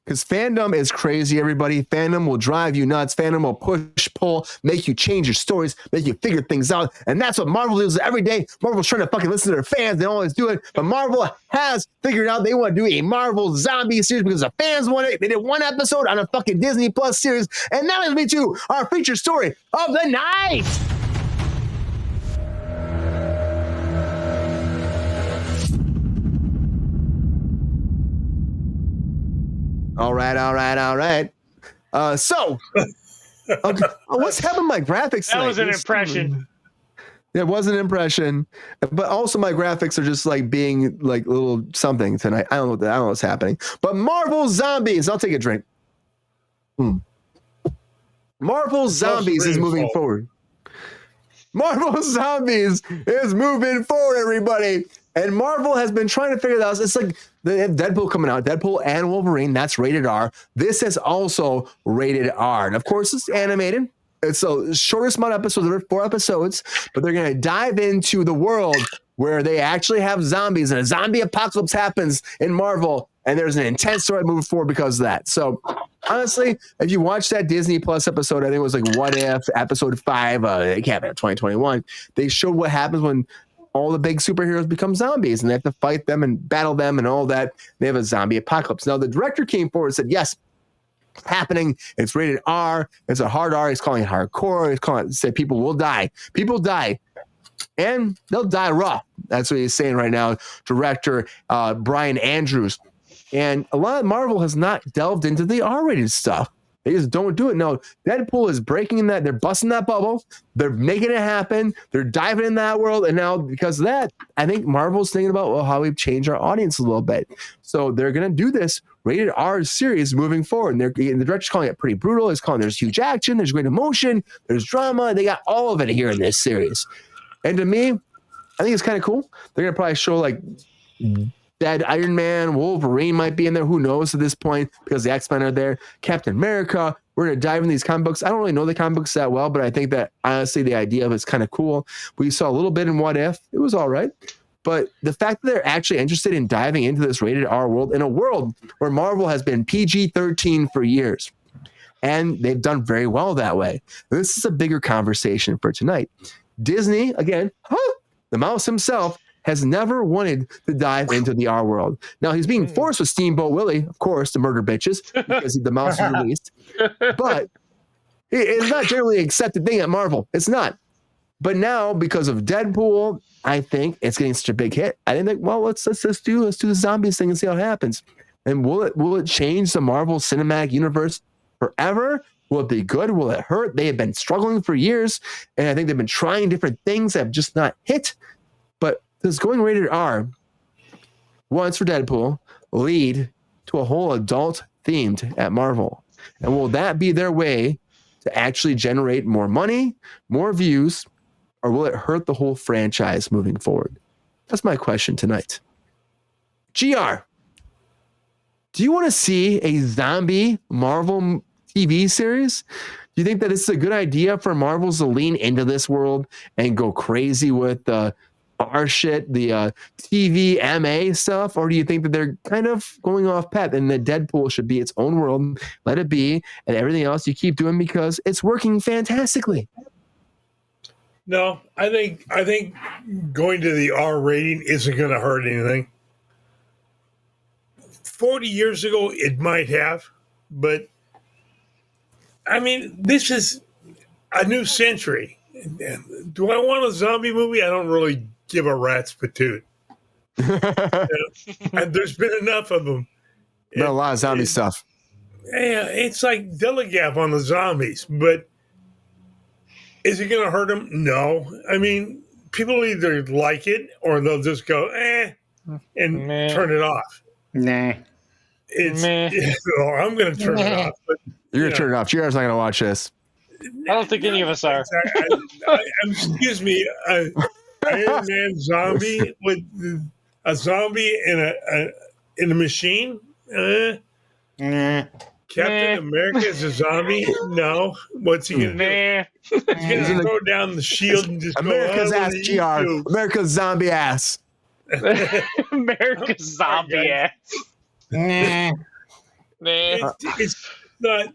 Because fandom is crazy, everybody. Fandom will drive you nuts. Fandom will push, pull, make you change your stories, make you figure things out. And that's what Marvel does every day. Marvel's trying to fucking listen to their fans. They always do it. But Marvel has figured out they want to do a Marvel zombie series because the fans want it. They did one episode on a fucking Disney Plus series. And that leads me to our feature story of the night. All right. So, okay. What's happened? My graphics. That was an impression. It was an impression, but also my graphics are just like being like little something tonight. I don't know what's happening. But Marvel Zombies. I'll take a drink. Marvel Zombies is moving forward. Marvel Zombies is moving forward, everybody. And Marvel has been trying to figure that out. It's like they have Deadpool coming out, Deadpool and Wolverine. That's rated R. This is also rated R. And of course, it's animated. It's the shortest amount of episodes. There are 4 episodes, but they're going to dive into the world where they actually have zombies and a zombie apocalypse happens in Marvel. And there's an intense story moving forward because of that. So honestly, if you watch that Disney Plus episode, I think it was like What If, episode 5, it can't be 2021. They showed what happens when all the big superheroes become zombies and they have to fight them and battle them and all that. They have a zombie apocalypse. Now, the director came forward and said, yes, it's happening. It's rated R. It's a hard R. He's calling it hardcore. He's calling it, said people will die. People die. And they'll die raw. That's what he's saying right now. Director Brian Andrews. And a lot of Marvel has not delved into the R-rated stuff. They just don't do it. No, Deadpool is breaking that. They're busting that bubble. They're making it happen. They're diving in that world. And now because of that, I think Marvel's thinking about, well, how we change our audience a little bit. So they're going to do this rated R series moving forward. And the director's calling it pretty brutal. He's calling there's huge action. There's great emotion. There's drama. They got all of it here in this series. And to me, I think it's kind of cool. They're going to probably show like Dead Iron Man, Wolverine might be in there. Who knows at this point because the X-Men are there. Captain America. We're going to dive in these comic books. I don't really know the comic books that well, but I think that honestly the idea of it's kind of cool. We saw a little bit in What If. It was all right. But the fact that they're actually interested in diving into this rated R world, in a world where Marvel has been PG-13 for years, and they've done very well that way. This is a bigger conversation for tonight. Disney, again, the mouse himself, has never wanted to dive into the R world. Now, he's being forced with Steamboat Willie, of course, to murder bitches because the mouse is released. But it's not generally an accepted thing at Marvel. It's not. But now, because of Deadpool, I think it's getting such a big hit. I didn't think, well, let's do the zombies thing and see how it happens. And will it change the Marvel Cinematic Universe forever? Will it be good? Will it hurt? They have been struggling for years, and I think they've been trying different things that have just not hit. But does going rated R once for Deadpool lead to a whole adult themed at Marvel? And will that be their way to actually generate more money, more views, or will it hurt the whole franchise moving forward? That's my question tonight. GR, do you want to see a zombie Marvel TV series? Do you think that it's a good idea for Marvels to lean into this world and go crazy with the R shit, the TV MA stuff? Or do you think that they're kind of going off path and that Deadpool should be its own world, let it be, and everything else you keep doing because it's working fantastically? No, I think going to the R rating isn't going to hurt anything. 40 years ago, it might have, but I mean, this is a new century. Do I want a zombie movie? I don't really give a rat's patoot. And there's been enough of them. Been a lot of zombie stuff. Yeah, it's like Dilligav on the zombies, but is it going to hurt them? No. I mean, people either like it or they'll just go, and turn it off. Nah. I'm going to turn it off. But, You're going to turn it off. GR's not going to watch this. I don't think any of us are. Excuse me, Iron Man zombie with a zombie in a machine? Captain America is a zombie? No. What's he going to do? He's going to throw down the shield and just America's go, ass, GR. America's zombie ass. America's zombie ass. it's not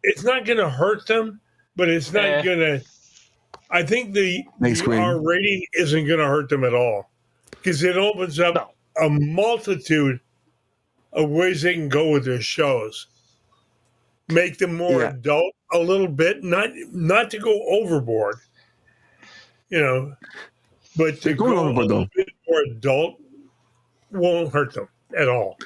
it's not going to hurt them, but it's not going to. I think the R rating isn't going to hurt them at all because it opens up a multitude of ways they can go with their shows. Make them more adult a little bit, not to go overboard, but to go a little bit more adult won't hurt them at all.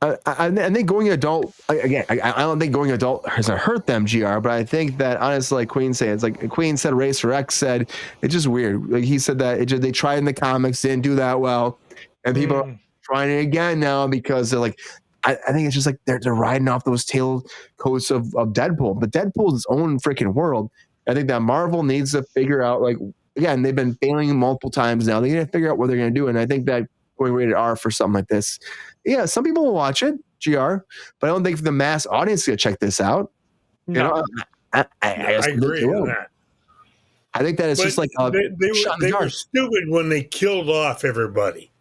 I think going adult again. I don't think going adult has hurt them, GR. But I think that honestly, like Queen said, it's like Queen said, Racer X said, it's just weird. Like he said that they tried in the comics, didn't do that well, and people are trying it again now because they're like, I think it's just like they're riding off those tail coats of Deadpool. But Deadpool's its own freaking world. I think that Marvel needs to figure out, like, again, they've been failing multiple times now. They need to figure out what they're going to do, and I think that going rated R for something like this. Yeah, some people will watch it, GR, but I don't think the mass audience is going to check this out. No. I agree with that. I think that it's just like they were stupid when they killed off everybody.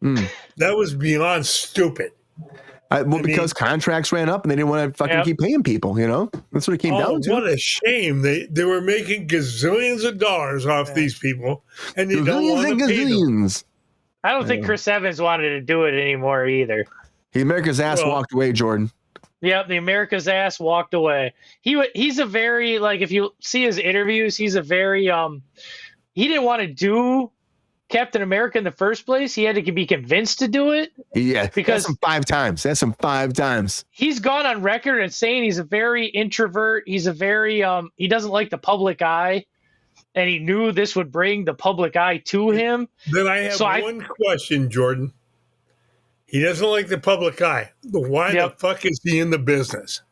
That was beyond stupid. Because contracts ran up and they didn't want to fucking keep paying people, That's what it came down to. What a shame. They were making gazillions of dollars off these people, and they don't want to pay them. I don't think Chris Evans wanted to do it anymore either. The America's ass walked away, Jordan. Yep, the America's ass walked away. He's a very, like, if you see his interviews, he's a very he didn't want to do Captain America in the first place. He had to be convinced to do it. Yeah, because that's him 5 times. He's gone on record and saying he's a very introvert. He's a very he doesn't like the public eye. And he knew this would bring the public eye to him. Then I have one question, Jordan. He doesn't like the public eye. Why the fuck is he in the business?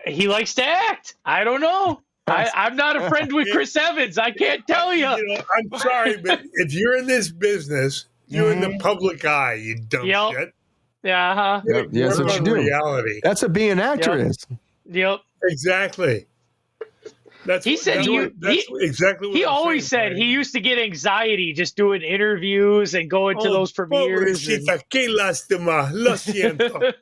He likes to act. I don't know. I'm not a friend with Chris Evans. I can't tell you. I'm sorry, but if you're in this business, you're in the public eye, you dumb shit. Yeah. Yep. Yeah, that's what you do. Reality. That's what being an actor is. Yep. Exactly. He said exactly what he always said he used to get anxiety just doing interviews and going to those premieres. Qué lástima. Lo siento.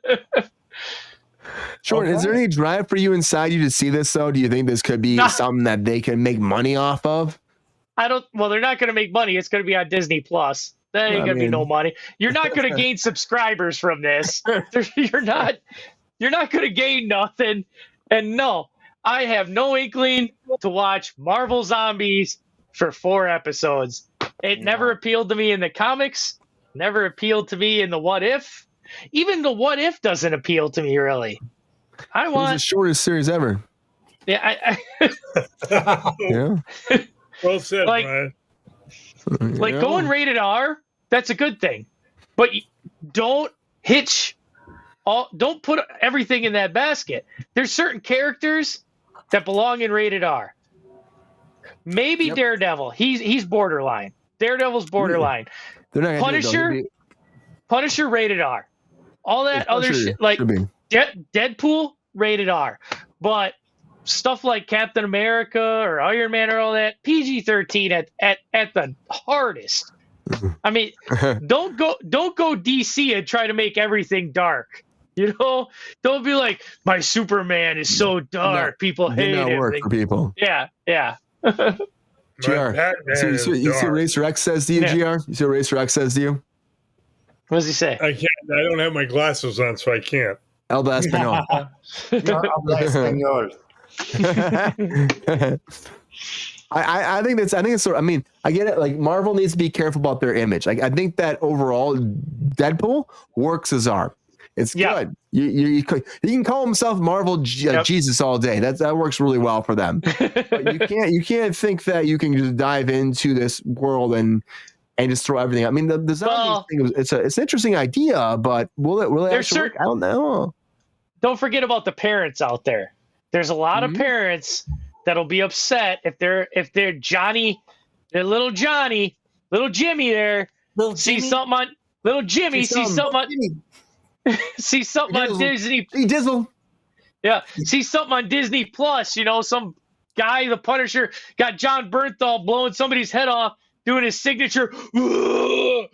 Jordan, is there any drive for you inside you to see this, though? Do you think this could be something that they can make money off of? Well, they're not going to make money. It's going to be on Disney Plus. There ain't going to be no money. You're not going to gain subscribers from this. You're not going to gain nothing. And no, I have no inkling to watch Marvel Zombies for 4 episodes. It never appealed to me in the comics, never appealed to me in the What If. Even the What If doesn't appeal to me, really. It was the shortest series ever. Yeah. Yeah. Well said, Brian. Going rated R, that's a good thing. But don't put everything in that basket. There's certain characters that belong in rated R. Maybe Daredevil. He's borderline. Daredevil's borderline. Punisher rated R. All that other shit, like Deadpool rated R. But stuff like Captain America or Iron Man or all that, PG-13 at the hardest. I mean, don't go DC and try to make everything dark. Don't be like, my Superman is so dark. People hate it. Not work for people. Yeah. GR. You see what Racer X says to you, GR? You see what Racer X says to you? What does he say? I can't. I don't have my glasses on, so I can't. Habla español. No, habla español. I think it's sort of, I mean, I get it. Like, Marvel needs to be careful about their image. Like, I think that overall Deadpool works as R. It's good. You can call himself Marvel Jesus all day. That works really well for them. But you can't think that you can just dive into this world and just throw everything. I mean, the zombie thing, it's an interesting idea, but will it actually work? I don't know. Don't forget about the parents out there. There's a lot of parents that'll be upset if they're Johnny, their little Johnny, little Jimmy there, see something on little Jimmy, see something on Disney. Hey, Dizzle. Yeah, see something on Disney Plus. Some guy, the Punisher, got John Bernthal blowing somebody's head off. doing his signature with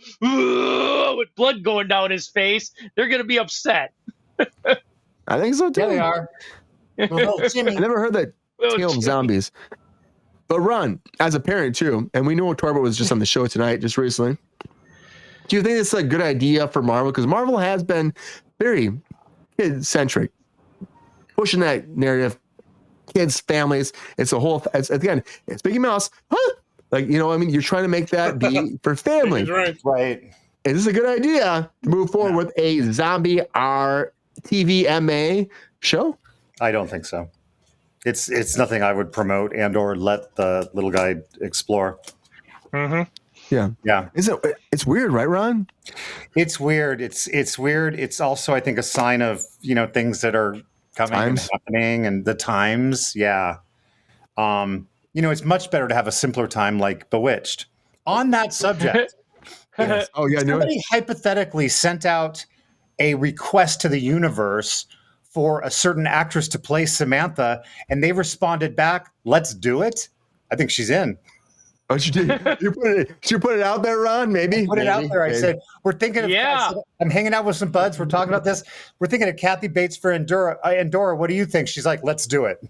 blood going down his face, they're going to be upset. I think so too. Yeah, they are. Well, Jimmy. I never heard that tale of zombies. But Ron, as a parent too, and we know Torbert was just on the show tonight, just recently. Do you think it's a good idea for Marvel? Because Marvel has been very kid-centric, pushing that narrative. Kids, families. It's a whole. It's Mickey Mouse. Huh? Like, you know, I mean, you're trying to make that be for family. Right. Is this a good idea to move forward with a zombie TVMA show? I don't think so. It's nothing I would promote and or let the little guy explore. Mm-hmm. Yeah. It's weird, right, Ron? It's weird. It's weird. It's also, I think, a sign of, you know, things that are coming and happening and the times. Yeah. You know, it's much better to have a simpler time like Bewitched. On that subject, Yes. Oh yeah, somebody hypothetically sent out a request to the universe for a certain actress to play Samantha, and they responded back, "Let's do it." I think she's in. Oh, she did. You put it out there, Ron? Maybe. Put it out there. I said, we're thinking of. Yeah. I'm hanging out with some buds. We're talking about this. We're thinking of Kathy Bates for Endora. Endora, what do you think? She's like, "Let's do it."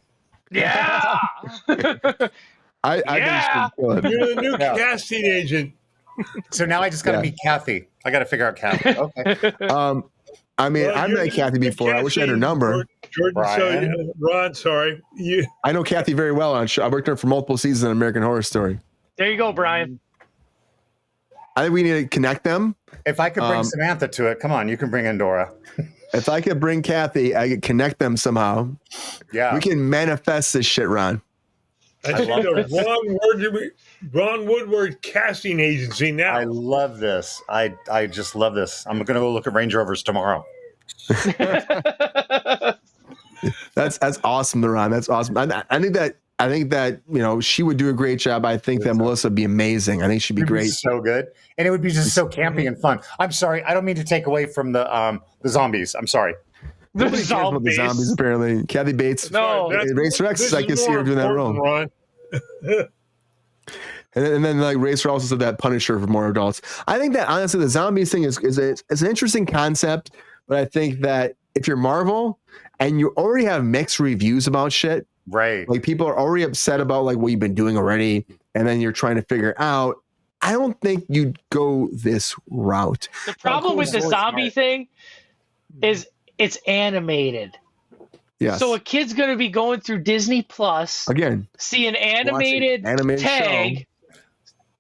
Yeah. I think she could. You're the new casting agent. So now I just got to meet Kathy. I got to figure out Kathy. Okay. I mean, Well, I've met Kathy before. I wish I had her number. Jordan, Ron, sorry. I know Kathy very well. I worked with her for multiple seasons on American Horror Story. There you go, Brian. I think we need to connect them. If I could bring Samantha to it, come on, you can bring Endora. If I could bring Kathy, I could connect them somehow. Yeah. We can manifest this shit, Ron. I think the Ron Woodward casting agency now. I love this. I just love this. I'm going to go look at Range Rovers tomorrow. That's awesome, Ron. That's awesome. I think that you know, she would do a great job. I think that Melissa would be amazing. I think she'd be great. So good, and it would be just so campy and fun. I'm sorry, I don't mean to take away from the zombies. I'm sorry. Nobody cares about the zombies, apparently. Kathy Bates. No. Racer X, I can see her doing that role. Ron. And then like Racer also said that Punisher for more adults. I think that honestly the zombies thing is an interesting concept, but I think that if you're Marvel and you already have mixed reviews about shit, right? Like people are already upset about like what you've been doing already, and then you're trying to figure out. I don't think you'd go this route. The problem with the zombie thing is it's animated. Yes. So a kid's going to be going through Disney Plus again, see an animated tag, show.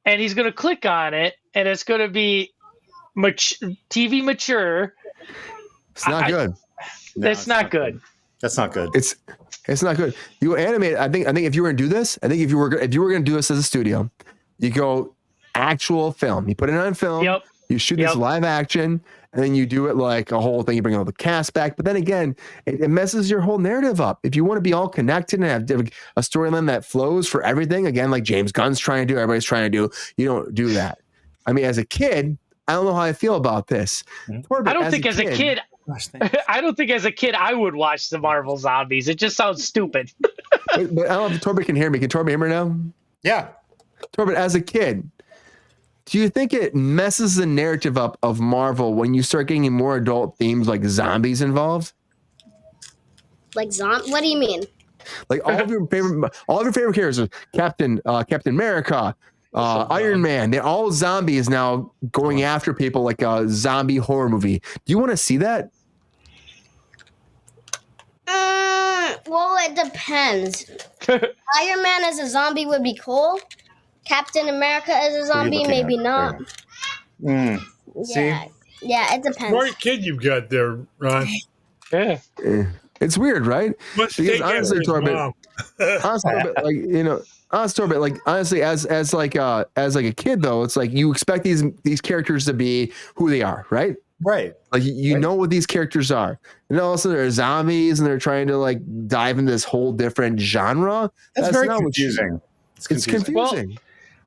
And he's going to click on it, and it's going to be TV mature. It's not good. That's not good. That's not good. It's not good. You animate. I think if you were going to do this, I think if you were going to do this as a studio, you go actual film. You put it on film. Yep. You shoot this live action, and then you do it like a whole thing. You bring all the cast back, but then again, it messes your whole narrative up. If you want to be all connected and have a storyline that flows for everything, again, like James Gunn's trying to do, everybody's trying to do, you don't do that. I mean, as a kid, I don't know how I feel about this. I don't think as a kid, I would watch the Marvel Zombies. It just sounds stupid. but I don't know if Torbert can hear me. Can Torbert hear me now? Yeah. Torbert, as a kid, do you think it messes the narrative up of Marvel when you start getting more adult themes like zombies involved? Like what do you mean? Like all of your favorite characters, Captain America, Iron Man, they're all zombies now going after people like a zombie horror movie. Do you want to see that? Well, it depends. Iron Man as a zombie would be cool. Captain America as a zombie, maybe not. See? Yeah, it depends. Smart kid you've got there, Ron. Yeah. It's weird, right? Must Because take honestly, after his Torbert, mom. honestly, as a kid though, it's like you expect these characters to be who they are, right? Right. Like you know what these characters are, and then also they're zombies, and they're trying to like dive into this whole different genre. That's very not confusing. It's confusing. Well,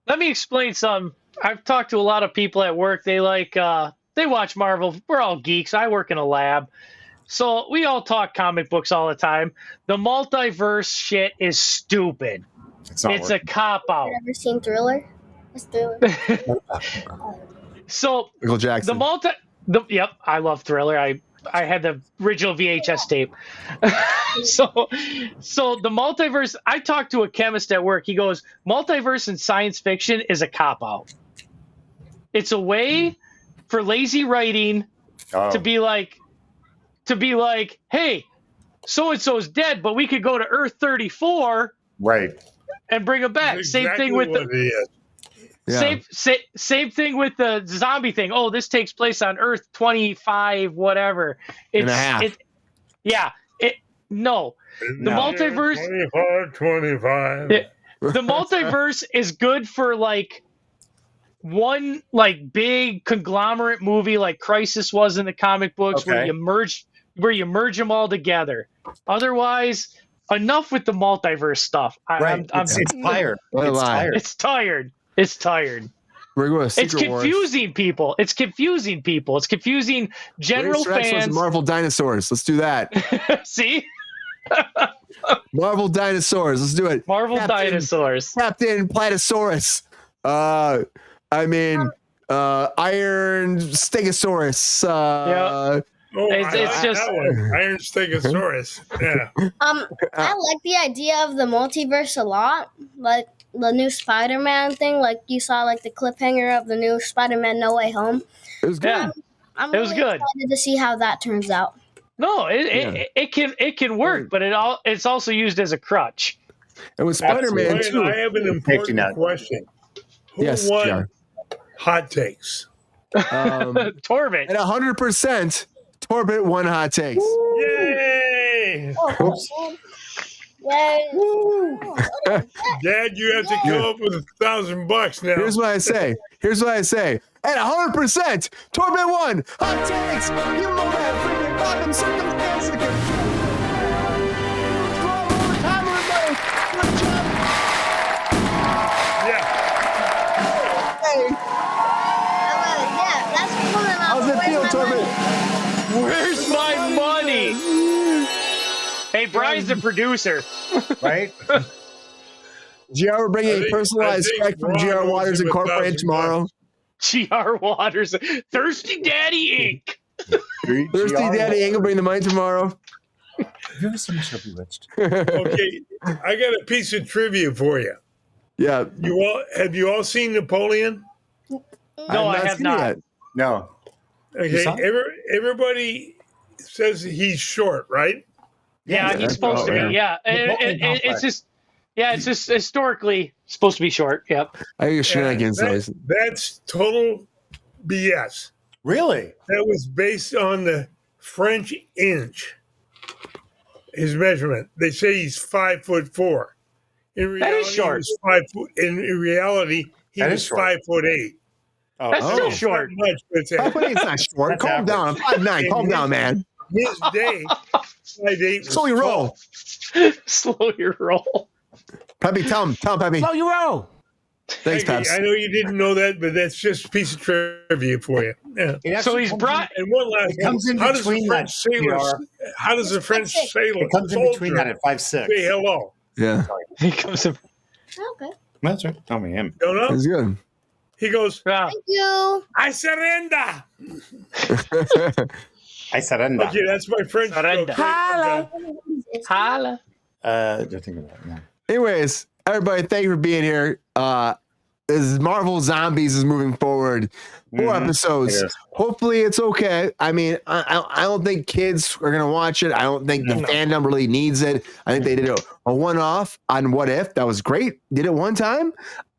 let me explain something. I've talked to a lot of people at work. They they watch Marvel. We're all geeks. I work in a lab. So we all talk comic books all the time. The multiverse shit is stupid. It's a cop-out. Ever seen Thriller? Let's do it. So Michael Jackson. Yep, I love Thriller. I had the original VHS tape. so the multiverse. I talked to a chemist at work. He goes, multiverse in science fiction is a cop out. It's a way for lazy writing to be like, hey, so and so's dead, but we could go to Earth 34, right, and bring him back. That's Same exactly thing with what it is. Yeah. Same thing with the zombie thing. Oh, this takes place on Earth 25, whatever. And a half. No. The multiverse. 25. The multiverse is good for like one like big conglomerate movie like Crisis was in the comic books, where you merge them all together. Otherwise, enough with the multiverse stuff. It's tired. It's tired. We're going to It's confusing people. It's confusing general fans. Marvel dinosaurs. Let's do that. See? Marvel dinosaurs. Let's do it. Dinosaurs. Captain Platosaurus. Iron Stegosaurus. It's just Iron Stegosaurus. Yeah. I like the idea of the multiverse a lot. Like the new Spider-Man thing. Like you saw like the cliffhanger of the new Spider-Man No Way Home. It was good. Yeah. I'm It was really good. excited to see how that turns out. No, it can work, but it's also used as a crutch. And with Spider-Man Ryan, too. I have an important question. Who won JR. Hot Takes? Torbit. At 100%, Torbit won Hot Takes. Yay! Yay! Dad, you have to come up with $1,000 now. Here's what I say. At 100%, Torbit won Hot Takes. You know that freaking bottom circumstance. Yeah. Yeah, that's cool enough. How's it feel, Torbit? Where's my money? Hey, Brian's the producer. right. GR, we're bringing a personalized I think spec from GR Ron Waters owes him Incorporated $1,000. tomorrow. GR Waters. Thirsty Daddy Inc. Thirsty Daddy Inc. will bring the money tomorrow. Have you ever seen the show Bewitched? Okay, I got a piece of trivia for you. Yeah. Have you all seen Napoleon? No, I have seen it not. yet. No. Okay, saw everybody says he's short, right? Yeah, he's supposed to be. Yeah, it's just historically supposed to be short. Yep. I think it's shenanigans. That's total BS. Really? That was based on the French inch. His measurement. They say he's 5'4". In reality, That is short. He was 5 foot. In reality, he That is was short. 5'8". Oh, That's still short. Not much, but it's It's not short. That's Calm down. I'm 5'9". Calm down, man. his day. 5'8". was Slowly roll. Slow your roll. Peppy, tell him, Peppy. Slow your roll. Thanks, Hey, Peps. I know you didn't know that, but that's just a piece of trivia for you. Yeah. It So actually he's comes brought. And one last It comes in how does the between French that, sailor? PR. How does the French sailor? It comes in between soldier that at 5'6". say hello. Yeah, He comes in. Okay. That's right. Tell me him. Don't know. it's good. He goes, Wow. Thank you. I surrender. I surrender. Okay, that's my French Surrender. joke. Holla. Holla. Just think about it. Yeah. Anyways, everybody, thank you for being here. This Marvel Zombies is moving forward. 4 episodes. It is. Hopefully it's okay. I mean, I don't think kids are gonna watch it. I don't think the fandom really needs it. I think they did a one-off on What If. That was great. Did it one time.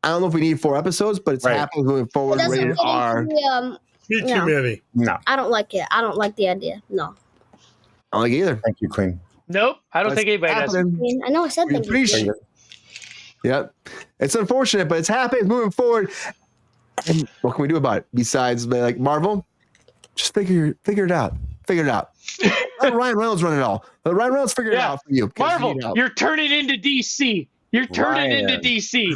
I don't know if we need 4 episodes, but it's Right. happening moving It forward. doesn't Rated fit R. into the, Be too Yeah. many. No. I don't like it. I don't like the idea. No. I don't like it either. Thank you, Queen. Nope. I don't But think it's anybody does. I happening. mean, I know I said We thank you. appreciate it. Yep. It's unfortunate, but it's happening. It's moving forward. And what can we do about it besides be like Marvel? Just figure it out. Figure it out. Let Ryan Reynolds run it all. Let Ryan Reynolds figure it Yeah. out for you. 'cause Marvel, you need help. you're turning into DC. You're turning Ryan. into DC.